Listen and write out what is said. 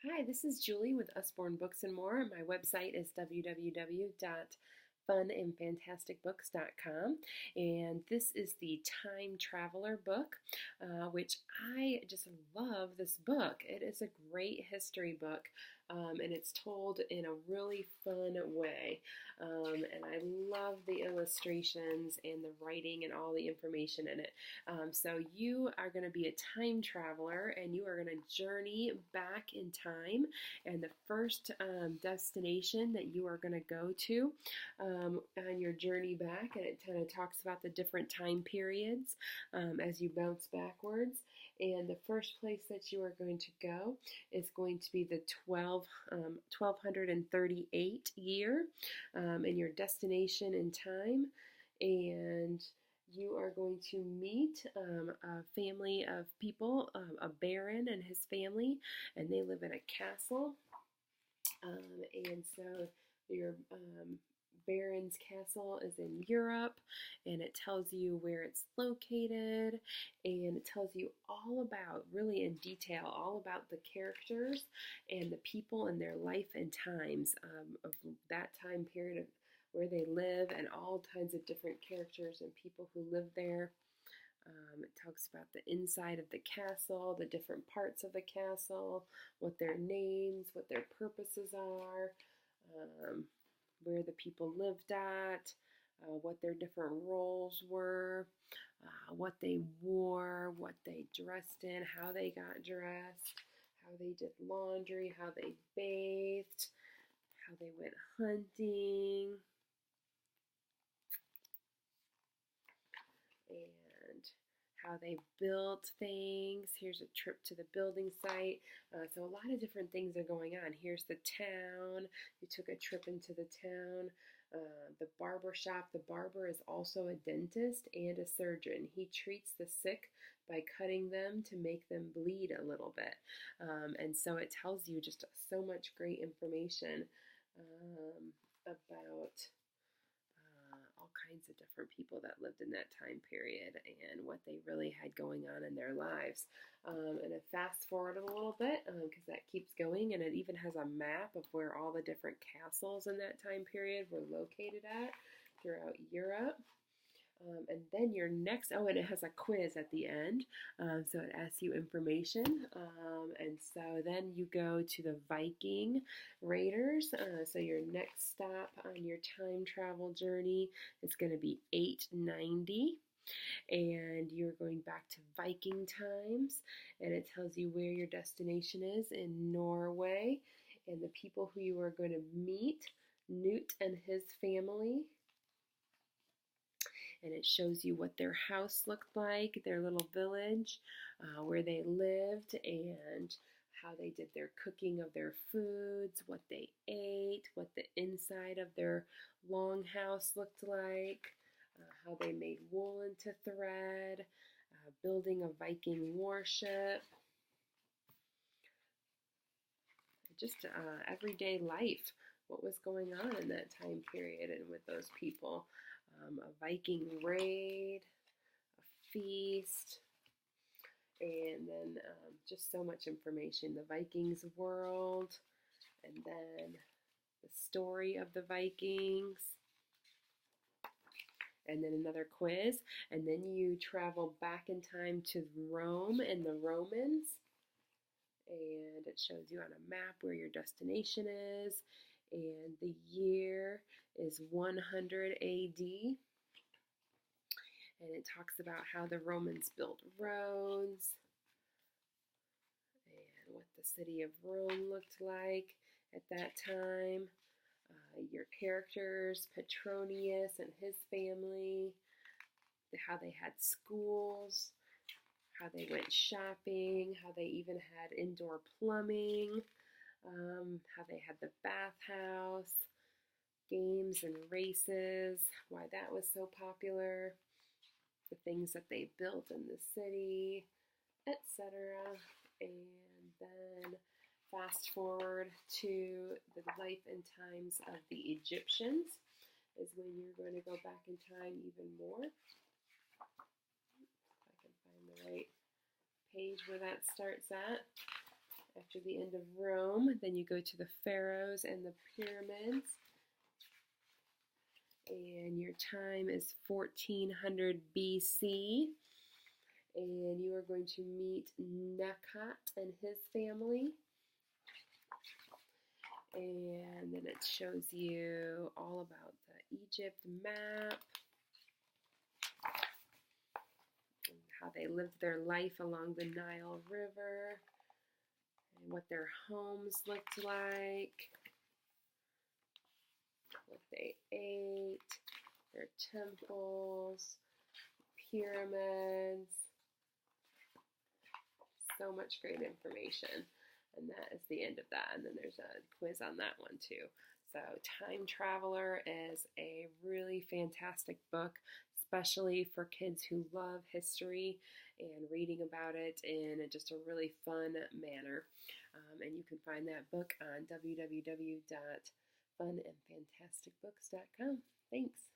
Hi, this is Julie with Usborne Books and More. My website is www.funandfantasticbooks.com, and this is the Time Traveler book, which I just love this book. It is a great history book, and it's told in a really fun way. And I love the illustrations and the writing and all the information in it. So you are going to be a time traveler, and you are going to journey back in time. And the first destination that you are going to go to on your journey back, and it kind of talks about the different time periods as you bounce backwards. And the first place that you are going to go is going to be the 1238 year, and your destination in time. And you are going to meet a family of people, a baron and his family, and they live in a castle. And so your Baron's castle is in Europe, and it tells you where it's located, and it tells you all about, really in detail, all about the characters and the people and their life and times of that time period of where they live, and all kinds of different characters and people who live there. It talks about the inside of the castle, the different parts of the castle, what their names, what their purposes are, where the people lived at, what their different roles were, what they wore, what they dressed in, how they got dressed, how they did laundry, how they bathed, how they went hunting, and how they built things. Here's a trip to the building site. So a lot of different things are going on. Here's the town. You took a trip into the town. The barber shop. The barber is also a dentist and a surgeon. He treats the sick by cutting them to make them bleed a little bit. And so it tells you just so much great information about all kinds of different people that lived in that time period and what they really had going on in their lives. And I fast forward a little bit because that keeps going, and it even has a map of where all the different castles in that time period were located at throughout Europe. And then your next, and it has a quiz at the end, so it asks you information. And so then you go to the Viking Raiders. So your next stop on your time travel journey is going to be 890. And you're going back to Viking times, and it tells you where your destination is in Norway, and the people who you are going to meet, Newt and his family. And it shows you what their house looked like, their little village, where they lived, and how they did their cooking of their foods, what they ate, what the inside of their longhouse looked like, how they made wool into thread, building a Viking warship, just everyday life, what was going on in that time period and with those people. A Viking raid, a feast, and then just so much information. The Vikings world, and then the story of the Vikings, and then another quiz, and then you travel back in time to Rome and the Romans, and it shows you on a map where your destination is, and the year is 100 AD. And it talks about how the Romans built roads and what the city of Rome looked like at that time. Your characters, Petronius and his family, how they had schools, how they went shopping, how they even had indoor plumbing, how they had the bathhouse, games and races, why that was so popular, the things that they built in the city, etc. And then fast forward to the life and times of the Egyptians is when you're going to go back in time even more. If I can find the right page where that starts at. After the end of Rome, then you go to the pharaohs and the pyramids. And your time is 1400 BC. And you are going to meet Nekat and his family. And then it shows you all about the Egypt map, and how they lived their life along the Nile River, and what their homes looked like, what they ate, their temples, pyramids. So much great information. And that is the end of that. And then there's a quiz on that one too. So Time Traveler is a really fantastic book, especially for kids who love history and reading about it in just a really fun manner. And you can find that book on www.funandfantasticbooks.com. Thanks.